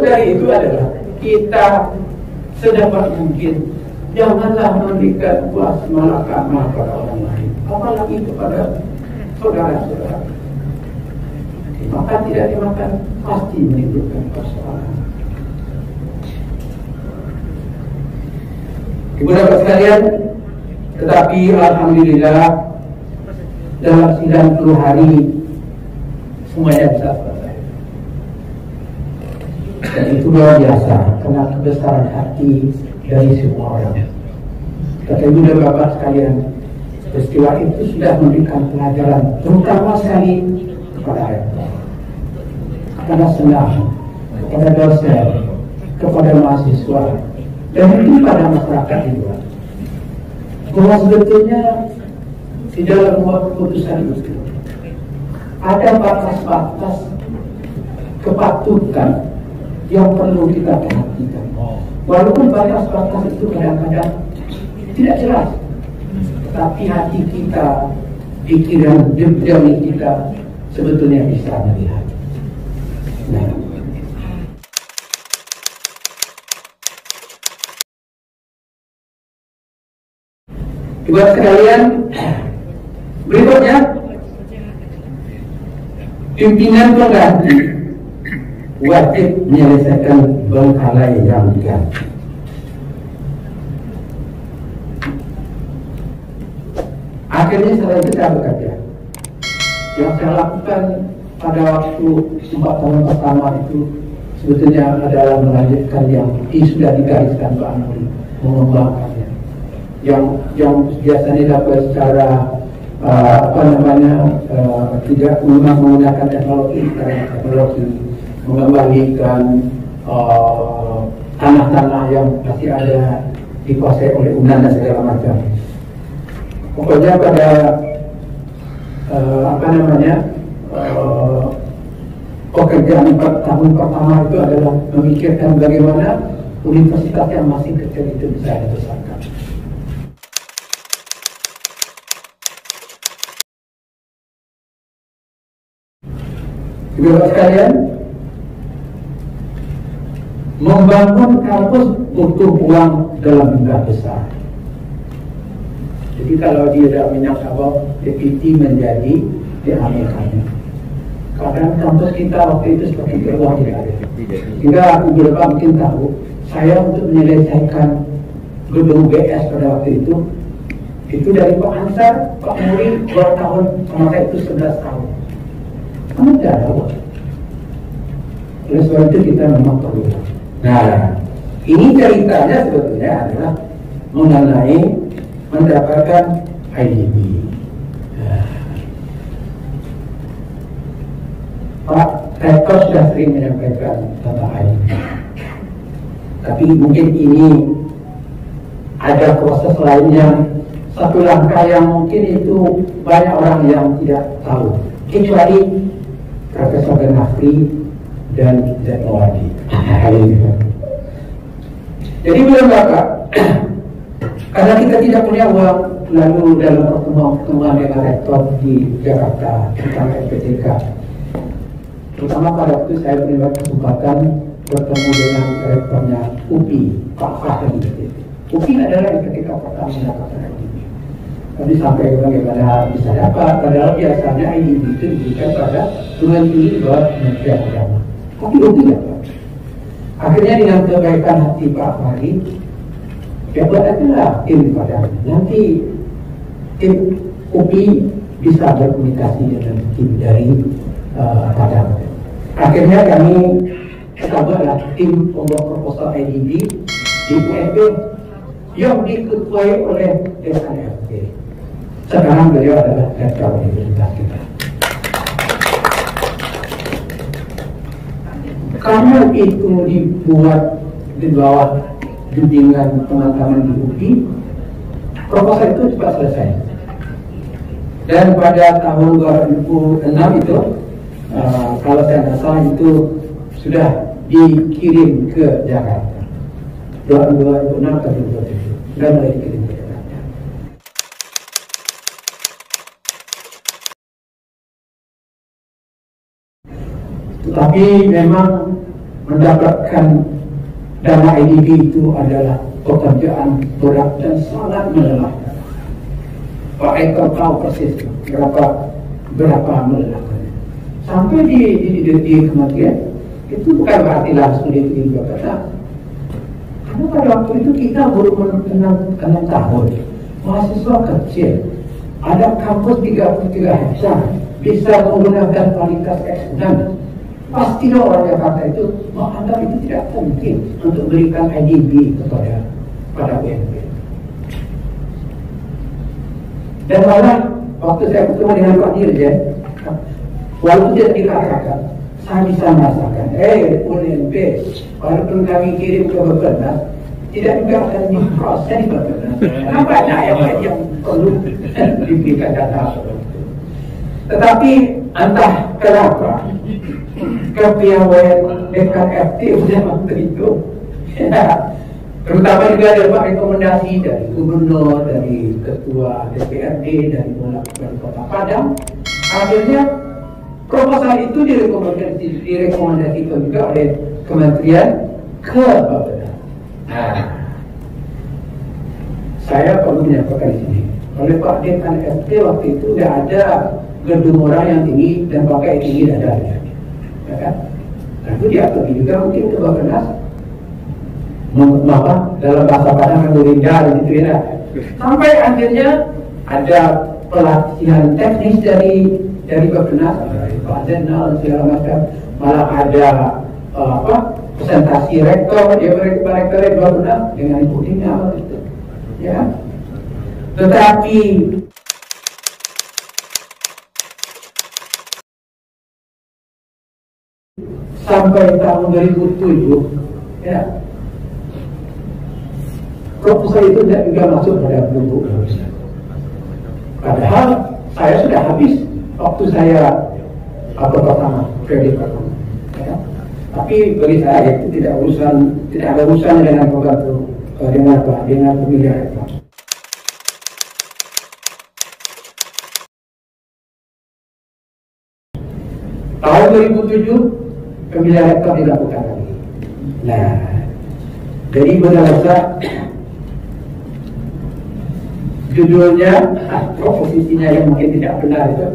dari itu adalah kita sedapat mungkin janganlah memberikan buah malakama kepada orang lain, apalagi kepada saudara-saudara. Dimakan tidak dimakan pasti menimbulkan persoalan. Ibu bapak sekalian, tetapi alhamdulillah dalam 90 hari semuanya bisa selesai. Dan itu luar biasa karena kebesaran hati dari semua orang. Kata ibu dan bapak sekalian, peristiwa itu sudah memberikan pelajaran terutama sekali kepada rektor, kepada senang, kepada dosen, kepada mahasiswa, dan mungkin pada masyarakat di luar, bahwa sebetulnya di dalam membuat keputusan itu ada batas-batas kepatutan yang perlu kita perhatikan. Walaupun batas-batas itu kadang-kadang tidak jelas, tetapi hati kita, pikiran jernih kita sebetulnya bisa melihat. Nah, ibu sekalian, berikutnya pimpinan pengganti wajib menyelesaikan bengkalai yang diganti. Akhirnya setelah itu saya bekerja. Yang saya lakukan pada waktu 4 tahun pertama itu sebetulnya adalah melanjutkan yang sudah digariskan Pak Nuri, mengembangkannya. Yang biasanya dilakukan secara tidak menggunakan teknologi, mengembalikan tanah-tanah yang masih ada dikuasai oleh UNAN dan segala macam. Pokoknya pada pekerjaan 4 tahun pertama itu adalah memikirkan bagaimana universitas yang masih kecil itu bisa dibesarkan. Bapak sekalian, membangun kampus butuh uang dalam jumlah besar. Jadi kalau dia tidak Minangkabau, DPT menjadi diambilkannya. Karena kampus kita waktu itu seperti uang tidak ada. Sehingga ibu bapak mungkin tahu, saya untuk menyelesaikan gedung BS pada waktu itu dari Pak Ansar, Pak Muri 2 tahun, sama saya itu 11 tahun. Kamu tidak ada uang. Oleh sebab itu kita memang perlu. Nah, ini ceritanya sebetulnya adalah mengenai mendapatkan IDB. Pak Rektor sudah sering menyampaikan tentang IDB. Tapi mungkin ini ada proses lain yang satu langkah yang mungkin itu banyak orang yang tidak tahu, kecuali Profesor Benafri dan Zetmawati. Jadi belum Bapak, karena kita tidak punya uang, lalu dalam pertemuan dengan rektor di Jakarta tentang SPTK, terutama pada waktu saya mendapat kesempatan bertemu dengan rektornya UPI, Pak Fahri. UPI adalah yang ketika pertama mendapatkan IDB. Tadi sampai bagaimana bisa dapat, padahal biasanya IDB itu diberikan pada perguruan tinggi di bawah Kementerian Agama. Tapi UPI dapat. Akhirnya dengan kebaikan hati Pak Fahri, ya buat adalah tim padanya. Nanti tim UPI bisa berkomunikasi dengan tim dari Padang. Akhirnya kami buatlah tim pembuat proposal IDB di UNB yang diketuai oleh SNFP. Sekarang beliau adalah rektor universitas kita. Karena itu dibuat di bawah bimbingan teman-teman di UPI, proposal itu cepat selesai. Dan pada tahun 2006 itu, kalau saya tidak salah itu sudah dikirim ke Jakarta. 2006 atau 2007 sudah mulai dikirim ke Jakarta. Tetapi memang mendapatkan dana IDB itu adalah pekerjaan berat dan sangat melelahkan. Pak Eko tahu persis berapa melelahkan. Sampai di kementerian itu bukan berarti langsung diterima karena pada waktu itu kita baru 6 tahun, mahasiswa kecil, ada kampus 33 hektar, bisa menggunakan kualitas eksponen. Pastilah orang Jakarta itu menganggap itu tidak penting untuk berikan IDB pada BNP. Dan malah waktu saya bertemu dengan Pak Dirjen, walaupun tidak dikatakan, saya bisa merasakan, BNP, walaupun kami kirim ke Bapenas, tidak juga akan diproses di Bapenas. Karena banyak yang perlu diberikan data seperti itu. Tetapi entah kenapa kepiawaian dekan FT sudah waktu itu, terutama juga dapat rekomendasi dari gubernur, dari ketua DPRD, dari wali kota Padang. Akhirnya proposal itu direkomendasikan juga oleh kementerian ke Bapenas. Saya perlu menyampaikan di sini, oleh Pak Dekan FT waktu itu tidak ada gedung orang yang tinggi dan pakai tinggi dadanya. Ya kan? Lalu dia pergi juga mungkin ke Bapenas, dalam bahasa Padang menurindar gitu ya. Sampai akhirnya ada pelatihan teknis dari Bapenas, dari Pak Zenal segala macam, malah ada presentasi rektor, rektor Bapenas dengan Ibu Dina gitu. Ya. Tetapi sampai tahun 2007, ya, proposal itu tidak juga masuk pada bentuk. Padahal saya sudah habis waktu saya pertama kredit pertama. Ya. Tapi bagi saya itu tidak ada urusan dengan pembantu dengan pemilihan rektor. Tahun 2007 pemilihan rektor dilakukan lagi. Nah, jadi berdasar judulnya, posisinya yang mungkin tidak benar itu,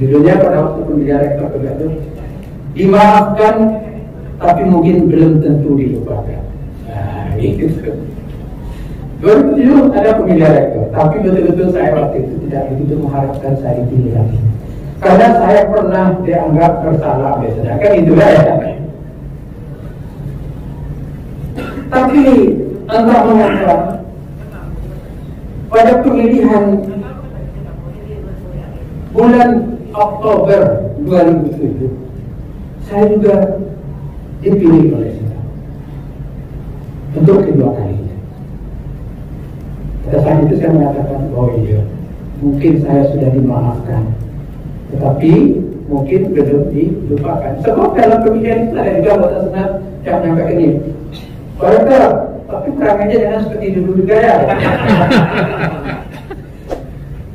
judulnya pada waktu pemilihan rektor itu dimaafkan, tapi mungkin belum tentu dilupakan. Nah, itu. 2007 ada pemilihan rektor, tapi betul-betul saya waktu itu tidak begitu mengharapkan saya dipilih lagi. Karena saya pernah dianggap bersalah biasanya, kan itulah ya. Tapi entah mengapa pada pemilihan bulan Oktober 2007 saya juga dipilih oleh saya untuk kedua kalinya. Pada saat itu saya mengatakan, oh iya, mungkin saya sudah dimaafkan, tetapi mungkin belum dilupakan. Sebab dalam pemilihan itu ada juga kata senang yang menyampaikan ini, Pak Rektor, tapi kurang aja jangan seperti dulu juga ya.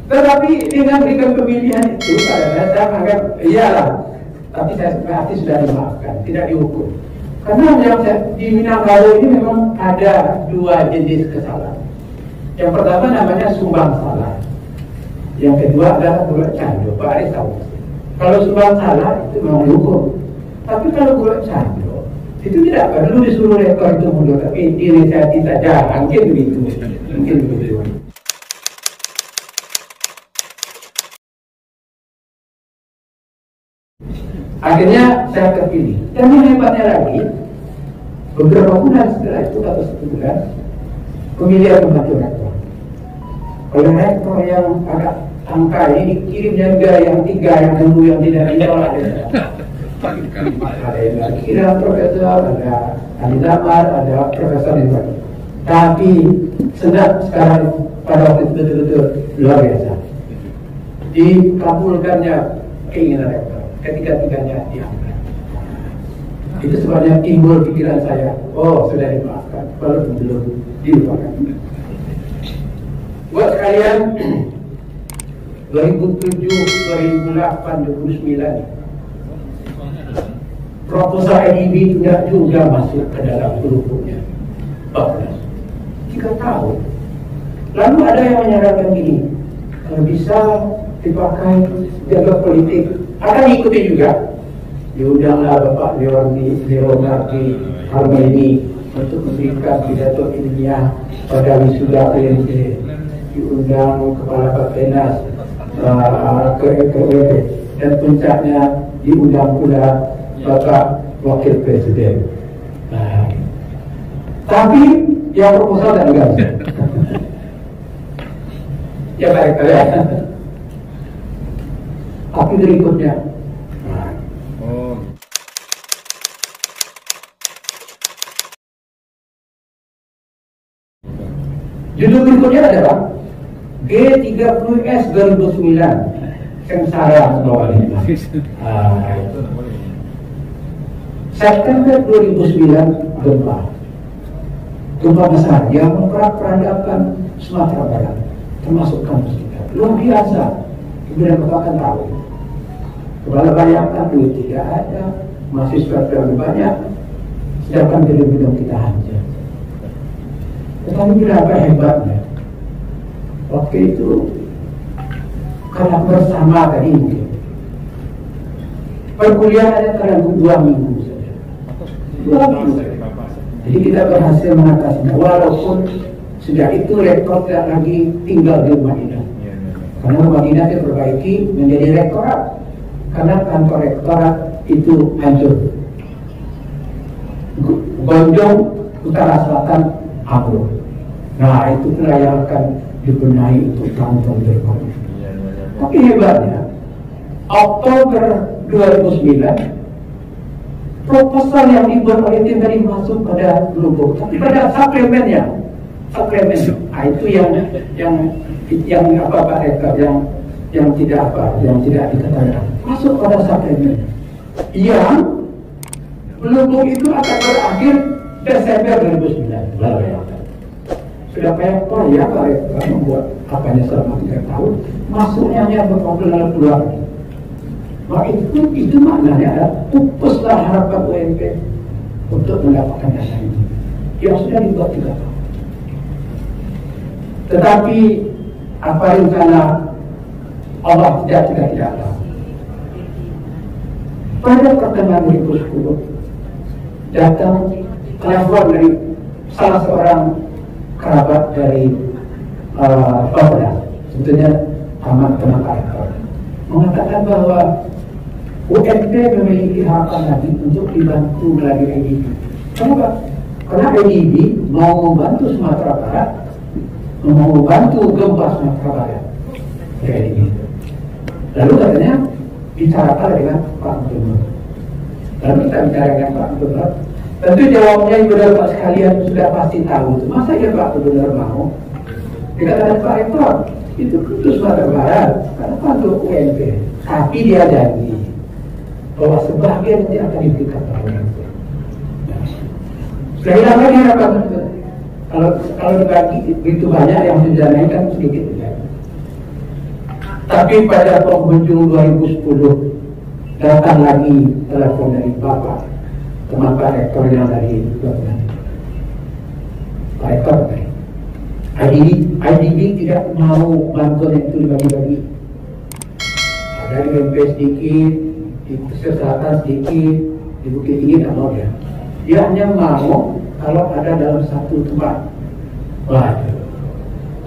Tetapi dengan berikan pemilihan itu, saya menganggap iyalah, tapi saya berarti sudah dimaafkan, tidak dihukum. Karena yang di Minangkabau ini memang ada dua jenis kesalahan. Yang pertama namanya sumbang salah. Yang kedua adalah gulak candu. Pak Aris tahu. Kalau sumbang salah itu memang dihukum. Tapi kalau gulak candu itu tidak perlu disuruh rektor itu mundur, tapi diinisiasi saja. Mungkin begitu. Mungkin begitu. Akhirnya saya terpilih. Dan yang hebatnya lagi, beberapa bulan setelah itu atau 1 bulan, pemilihan pembantu rektor. Oleh rektor yang agak angka ini dikirimnya juga yang 3 yang dulu yang tidak ditolak. Ada yang kira profesor, ada ahli damar, ada profesor yang lain. Tapi sedang sekarang pada waktu itu betul-betul luar biasa. Dikabulkannya keinginan rektor. Ketiga-tiganya diangkat. Itu sebabnya timbul pikiran saya, oh sudah dimaafkan, walaupun belum dilupakan. Buat sekalian, 2007, 2008, 2009, proposal NIB tidak juga masuk ke dalam grupnya 14 3 tahun. Lalu ada yang menyarankan gini, kalau bisa dipakai jalur politik, akan ikuti juga. Diundanglah Bapak Leonardi Harmeni untuk memberikan pidato ilmiah pada wisuda UNT. Diundang Kepala Bappenas ke EPWP, dan puncaknya diundang pula Bapak Wakil Presiden. Tapi yang proposal dan enggak. Ya baik ya. Tapi berikutnya. Judul berikutnya adalah G30S 2009 Sengsara bawahnya. September 2009 gempa besar yang memperak-perandakan Sumatera Barat, termasuk kampus kita. Luar biasa. Kemudian Bapak akan tahu, kepala bayangkan duit tidak ada, mahasiswa terlalu banyak, sedangkan gedung-gedung kita hancur. Tetapi berapa hebatnya waktu itu, karena bersama tadi mungkin perkuliahannya terlalu 2 minggu saja. 2 minggu saja. Jadi kita berhasil mengatasinya, walaupun sejak itu rektor tidak lagi tinggal di Madinah. Karena Madinah diperbaiki menjadi rektorat, karena kantor rektorat itu hancur. Gonjong utara selatan ambruk. Nah itu pula yang akan dibenahi untuk tahun-tahun berikutnya. Tapi hebatnya, Oktober 2009 proposal yang dibuat oleh tim tadi masuk pada lubuk, tapi pada suplemennya, itu yang apa Pak Rektor, yang tidak dikatakan masuk pada suplemen yang lubuk itu akan berakhir Desember 2009. Sudah payah Pak Rektor membuat apanya selama 3 tahun, masuknya hanya beberapa bulan. Maka itu maknanya adalah pupuslah harapan UMP untuk mendapatkan dana ini yang sudah dibuat 3 tahun. Tetapi apa rencana Allah tidak tahu. Pada pertengahan 2010 datang telepon dari salah seorang kerabat dari Bapeda, sebetulnya teman rektor, mengatakan bahwa UMP memiliki harapan lagi untuk dibantu melalui IDB. Kenapa? Karena IDB mau membantu Sumatera Barat, mau membantu gempa Sumatera Barat. Lalu katanya bicarakan dengan Pak Gubernur. Lalu kita bicara dengan Pak Gubernur. Tentu jawabnya ibu dan Pak sekalian sudah pasti tahu itu. Masa ya Pak Gubernur mau? Dikatakan Pak Rektor, itu khusus Sumatera Barat karena untuk UMP. Tapi dia janji bahwa sebagian nanti akan diberikan pada UMP. Sekali lagi harapan kalau dibagi begitu banyak yang sudah naik kan sedikit ya. Tapi pada penghujung 2010 datang lagi telepon dari Bapak teman Pak Rektor yang dari Pak Rektor IDB tidak mau bantuan itu dibagi-bagi. Ada di UMP sedikit, di Pesisir Selatan sedikit, di Bukit Tinggi tidak mau dia. Dia hanya mau kalau ada dalam satu tempat.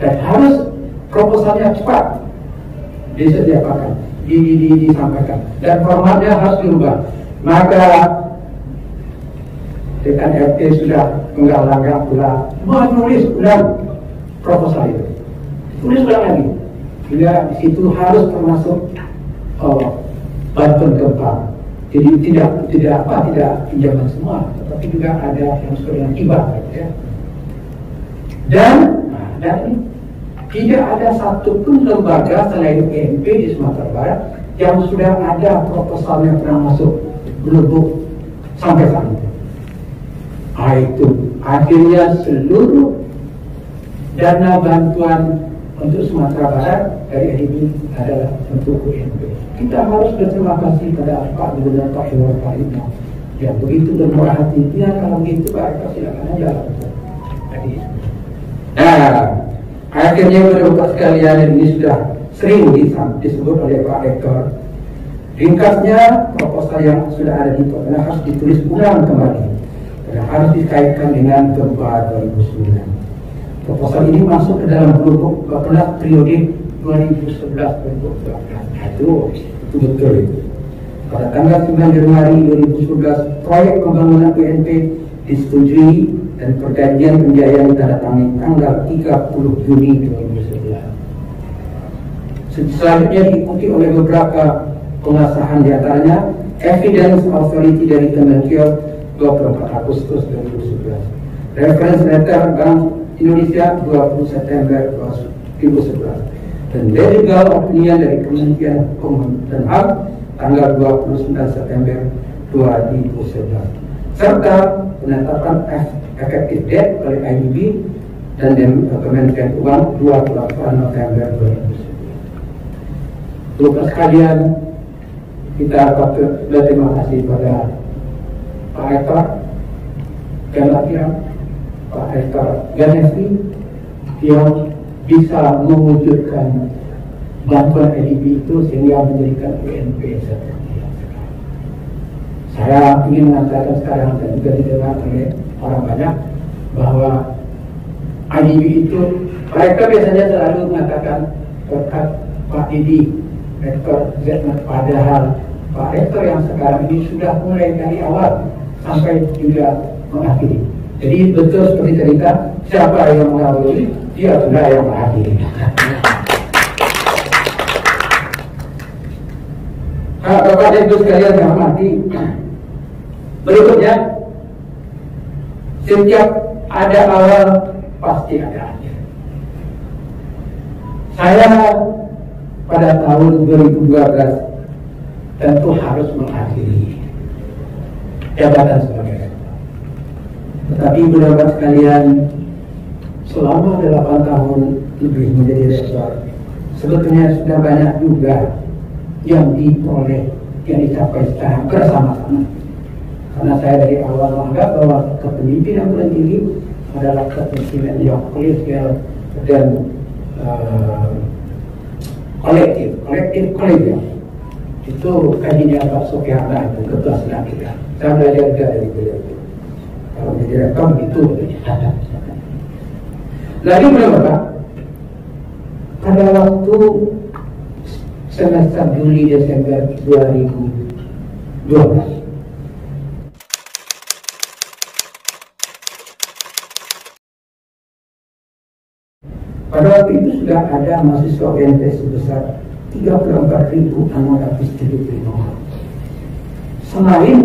Dan harus proposalnya cepat disediakan, disampaikan, dan formatnya harus dirubah. Maka dekan RT sudah menggalang pula menulis ulang proposal itu, tulis ulang lagi. Sehingga di situ harus termasuk bantuan gempa. Jadi tidak pinjaman semua, tetapi juga ada yang sesuai dengan hibah, ya. Dan tidak ada satupun lembaga selain UMP di Sumatera Barat yang sudah ada proposalnya pernah masuk Lubuk sampai saat itu. Itu akhirnya seluruh dana bantuan untuk Sumatera Barat dari IDB adalah untuk UMP. Kita harus berterima kasih pada Pak Gubernur Pak Iwan Faridna yang begitu bermurah hati. Ya kalau begitu Pak Eko silakan aja. Nah, akhirnya Bapak sekalian, ini sudah sering disebut oleh Pak Eko. Ringkasnya, proposal yang sudah ada di Tokyo harus ditulis ulang kembali dan harus dikaitkan dengan gempa 2009. Proposal ini masuk ke dalam kelompok Bapenas periode 2011-2012. Itu betul itu. Pada tanggal 9 Januari 2011, proyek pembangunan UNP disetujui dan perjanjian pembiayaan ditandatangani tanggal 30 Juni 2011. Selanjutnya diikuti oleh beberapa pengesahan, diantaranya Evidence Authority dari Kemenkeu 24 Agustus 2011, Reference Letter Bank Indonesia 20 September 2011, dan Legal Opinion dari Kementerian Hukum dan HAM tanggal 29 September 2011, serta penetapan efektif date oleh IDB dan Kementerian Keuangan 28 November 2011. Lupa sekalian, kita berterima kasih pada Pak Hector Galatia, Pak Hector Ganesri yang bisa mewujudkan bantuan IDB itu sehingga menjadikan UNP seperti yang sekarang. Saya ingin mengatakan sekarang dan juga didengar oleh orang banyak bahwa IDB itu, mereka biasanya selalu mengatakan berkat Pak Didi Rektor Zetmat, padahal Pak Rektor yang sekarang ini sudah mulai dari awal sampai juga mengakhiri. Jadi betul seperti cerita, siapa yang mengawali, dia sudah yang mengakhiri. Bapak dan Ibu sekalian yang hormati, berikutnya, setiap ada awal pasti ada akhir. Saya pada tahun 2012 tentu harus mengakhiri jabatan sebagai rektor. Tetapi Bapak sekalian, selama 8 tahun lebih menjadi rektor, sebetulnya sudah banyak juga yang diperoleh, yang dicapai secara bersama-sama. Karena saya dari awal menganggap bahwa kepemimpinan paling tinggi adalah kepemimpinan yang kolegial dan kolektif. Itu kajiannya Pak Soekarno itu ketua senat kita. Saya belajar juga dari beliau. Kalau menjadi rektor begitu. Lagi Bapak, pada waktu semester Juli Desember 2012, pada waktu itu sudah ada mahasiswa UNP sebesar 34.000 anggota distribusi orang. Selain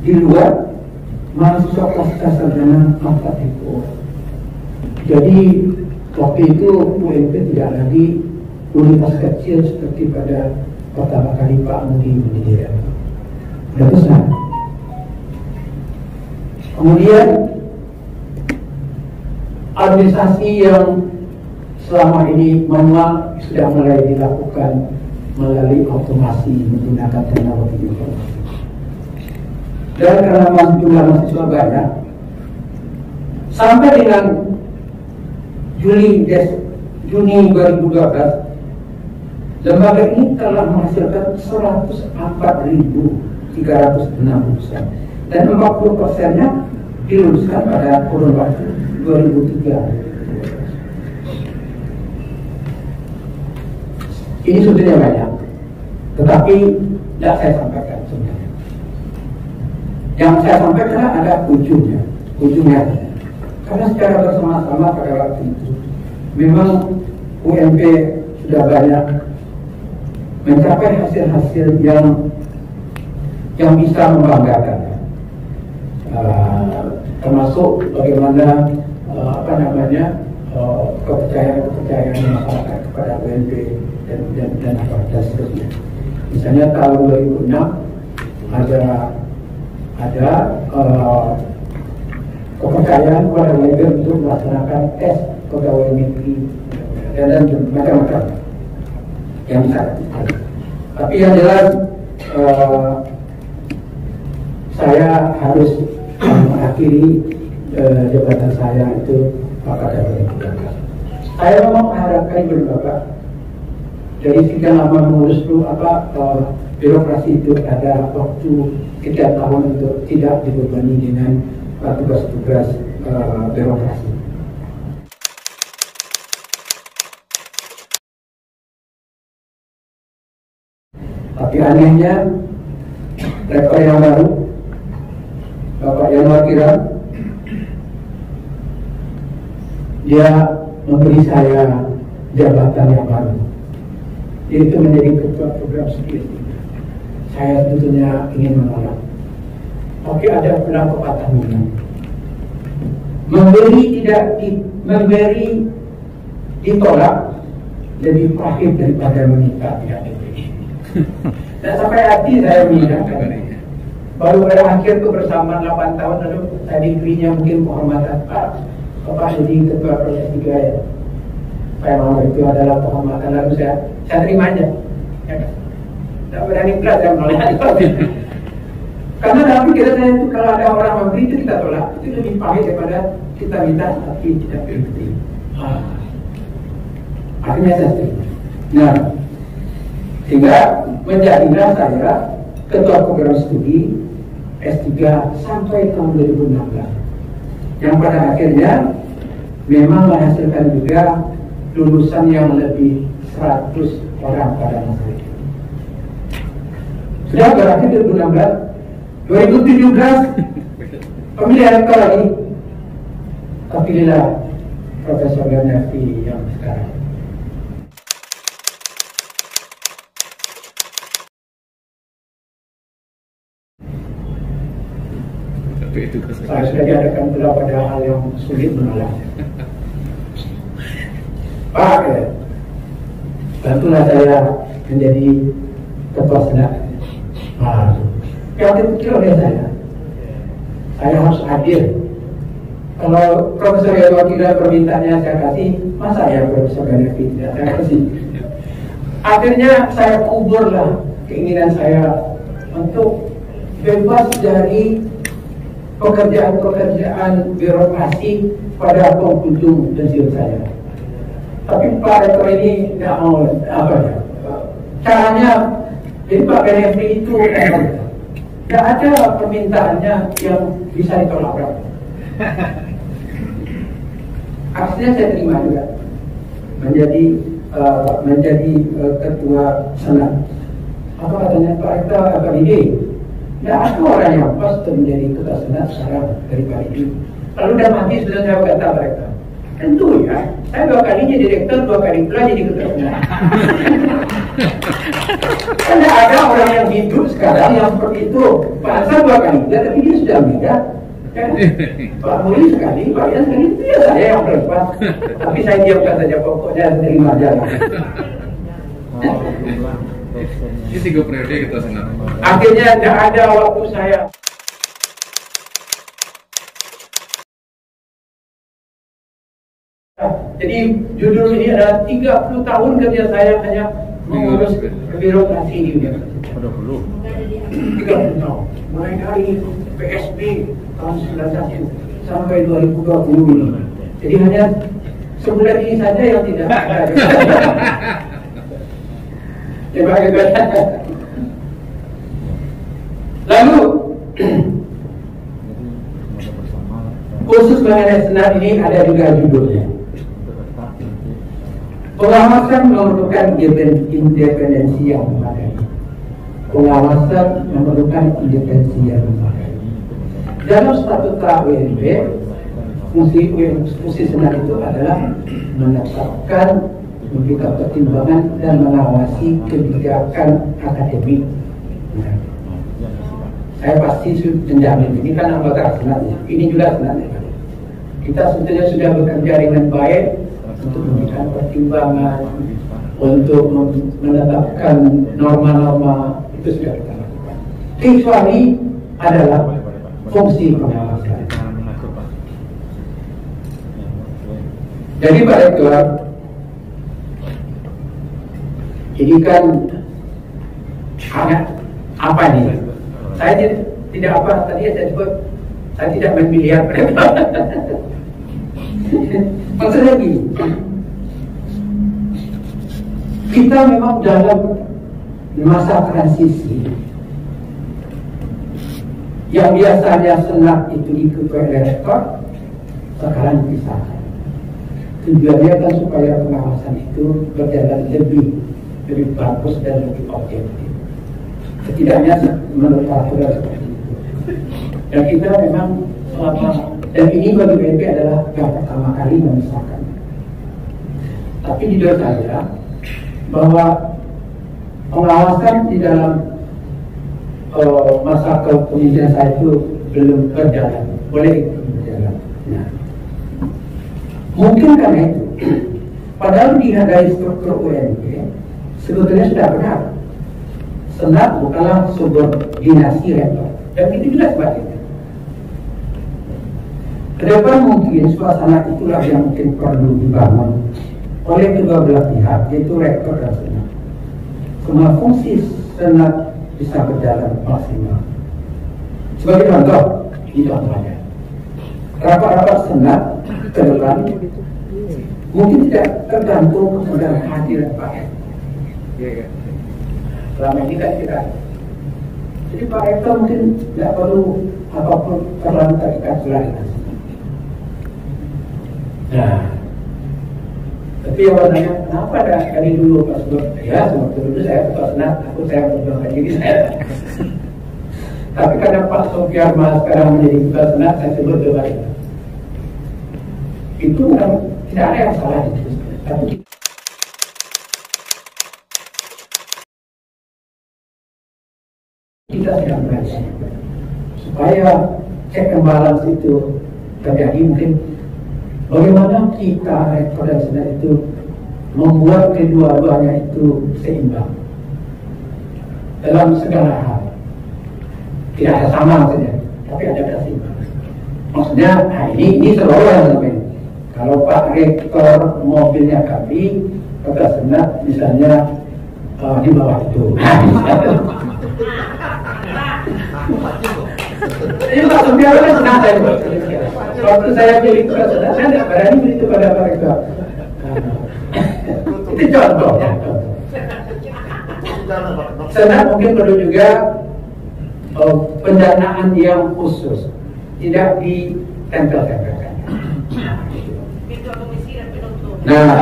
di luar mahasiswa pasca sarjana 4.000 orang. Jadi waktu itu UNP tidak lagi universitas kecil seperti pada pertama kali Pak Mudi menjadi rektor. Sudah besar. Kemudian administrasi yang selama ini manual sudah mulai dilakukan melalui otomasi menggunakan teknologi informasi. Dan karena jumlah mahasiswa banyak, sampai dengan Juni 2012, lembaga ini telah menghasilkan 104.360 dan 40%-nya diluluskan pada kurun waktu 2003. Ini sebetulnya banyak, tetapi tidak saya sampaikan sebenarnya. Yang saya sampaikan ada ujungnya. Karena secara bersama-sama pada waktu itu, memang UNP sudah banyak mencapai hasil-hasil yang bisa membanggakan, termasuk bagaimana kepercayaan masyarakat kepada UNP dan seterusnya. Misalnya tahun 2006 ada kepercayaan kepada UNP untuk melaksanakan tes pegawai negeri dan macam-macam yang bisa. Tapi yang jelas saya harus mengakhiri jabatan saya itu pada 2013. Saya memang mengharapkan Bapak dari sekian lama mengurus birokrasi itu ada waktu 3 tahun untuk tidak dibebani dengan tugas-tugas birokrasi. Tapi anehnya rektor yang baru, Bapak Yanuar Kiram, dia memberi saya jabatan yang baru, yaitu menjadi ketua program studi. Saya tentunya ingin menolak. Tapi ada pula pepatah bilang, memberi ditolak lebih pahit daripada meminta tidak diberi. Dan sampai hati saya mengingatkan. Baru pada akhir kebersamaan 8 tahun lalu saya diberinya mungkin penghormatan Pak jadi ketua proses 3 ya. Saya mau itu adalah penghormatan, lalu saya terima aja. Ya, tidak berani pula saya menolak. Karena dalam pikiran saya itu kalau ada orang memberi itu kita tolak, itu lebih pahit daripada kita minta tapi tidak diberi. Akhirnya saya terima. Nah, sehingga menjadilah saya ketua program studi S3 sampai tahun 2016, yang pada akhirnya memang menghasilkan juga lulusan yang lebih 100 orang pada masa itu. Sudah berakhir 2016, 2017 pemilihan rektor lagi, terpilihlah Profesor Ganefri yang sekarang. Saya sudah diadakan pula pada hal yang sulit menolak. Pak, bantulah saya menjadi ketua senat. Yang kecil oleh saya harus hadir. Kalau Profesor Yanuar Kiram permintaannya saya kasih, masa ya Profesor Ganefri tidak saya kasih. Akhirnya saya kuburlah keinginan saya untuk bebas dari pekerjaan birokrasi pada penghujung pensiun saya. Tapi Pak Rektor ini tidak mau caranya. Jadi Pak Ganefri itu tidak ada permintaannya yang bisa ditolak. Akhirnya saya terima juga menjadi ketua senat. Apa katanya Pak Rektor ini? Tidak ada orang yang pas untuk menjadi ketua senat sekarang daripada itu. Lalu udah mati sudah saya kata mereka. Tentu ya, saya 2 kali jadi direktur, 2 kali pula jadi ketua senat. Karena ada orang yang hidup sekarang yang seperti itu. Pak Hasan 2 kali, tapi dia sudah beda. Kan? Pak Muli sekali, Pak Ian sekali, itu ya saya yang berlepas. Tapi saya diamkan saja, pokoknya terima aja. Ini 3 periode ketua senat. Akhirnya tidak ada waktu saya. Jadi judul ini adalah 30 tahun kerja saya hanya mengurus birokrasi ini. 30 tahun. Mulai dari PSB tahun 1991 sampai 2020 ini. Jadi hanya sebulan ini saja yang tidak ada. Lalu khusus mengenai senat ini ada juga judulnya. Pengawasan memerlukan independensi yang memadai. Pengawasan memerlukan independensi yang memadai. Dalam statuta UNB, fungsi senat itu adalah menetapkan, memberikan pertimbangan dan mengawasi kebijakan akademik. Saya pasti menjamin ini kan anggota senatnya, ini juga senatnya. Kita sebetulnya sudah bekerja dengan baik untuk memberikan pertimbangan, untuk menetapkan norma-norma, itu sudah kita lakukan. Kecuali adalah fungsi pengawasan. Jadi Pak Rektor, ini kan apa nih? Saya tidak apa tadi saya sebut, saya tidak memilih mereka. Maksudnya gini, kita memang dalam masa transisi yang biasanya senat itu diikuti oleh rektor, sekarang dipisahkan. Tujuannya kan supaya pengawasan itu berjalan lebih bagus dan lebih objektif. Setidaknya menurut peraturan seperti itu. Dan kita memang dan ini bagi BNP adalah yang pertama kali memisahkan. Tapi jujur saja bahwa pengawasan di dalam masa kepemimpinan saya itu belum berjalan, boleh berjalan. Nah, mungkin karena itu, padahal dilihat dari struktur UNP, sebetulnya sudah benar. Senat bukanlah subordinasi rektor, dan itu jelas sebagainya. Kedepan mungkin suasana itulah yang mungkin perlu dibangun oleh kedua belah pihak, yaitu rektor dan senat. Semua fungsi senat bisa berjalan maksimal. Sebagai contoh, ini contohnya. Rapat-rapat senat ke depan mungkin tidak tergantung kepada kehadiran Pak Rektor. Selama ini kan kita, jadi Pak Rektor mungkin tidak perlu apapun terlalu terikat selarikan. Nah, tapi yang bertanya, kenapa dari dulu Pak Subur? Ya, waktu dulu saya ketua senat, saya berjuangkan diri saya. Tapi karena Pak Sofiarma sekarang menjadi ketua senat, saya sebut berbalik. Itu bukan, tidak ada yang salah itu. Tapi kita sedang belajar supaya check and balance itu terjadi. Mungkin bagaimana kita rektor dan senat itu membuat kedua-duanya itu seimbang dalam segala hal. Tidak ada sama maksudnya, tapi ada keseimbangan. Maksudnya, nah ini selalu yang namanya. Kalau Pak Rektor mobilnya kami, ketua senat misalnya di bawah itu. Ini Pak Sofiarma senang saya. Waktu saya pilih ketua senat, saya tidak berani beri itu pada Pak Rektor. Itu contohnya. Senat mungkin perlu juga pendanaan yang khusus, tidak ditempel-tempelkan. Nah,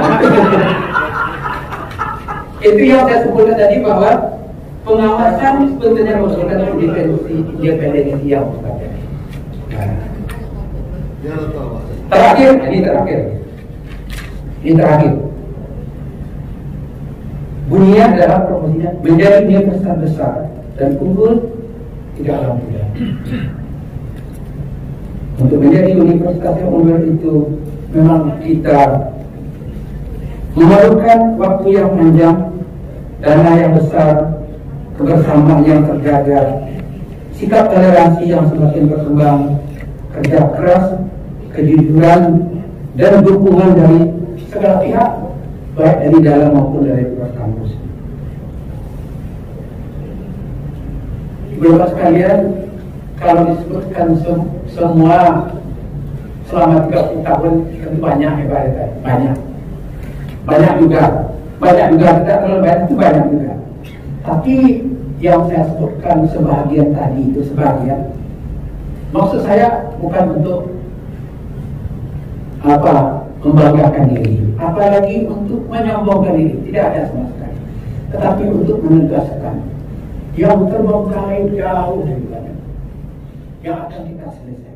itu yang saya sebutkan tadi bahwa pengawasan sebetulnya merupakan independensi yang berbeda. Ini terakhir. Bunyinya adalah promosinya menjadi universitas besar dan unggul tidaklah mudah. Untuk menjadi universitas yang unggul itu memang kita memerlukan waktu yang panjang, dana yang besar, kebersamaan yang terjaga, sikap toleransi yang semakin berkembang, kerja keras, kejujuran, dan dukungan dari segala pihak, baik dari dalam maupun dari luar kampus. Bapak sekalian, kalau disebutkan semua selama 30 tahun tentu banyak hebat, banyak juga tidak terlalu banyak, itu banyak juga. Tapi yang saya sebutkan sebagian tadi itu sebagian, maksud saya bukan untuk membanggakan diri, apalagi untuk menyombongkan diri, tidak ada sama sekali. Tetapi untuk menegaskan yang terbengkalai jauh dari mana yang akan kita selesaikan.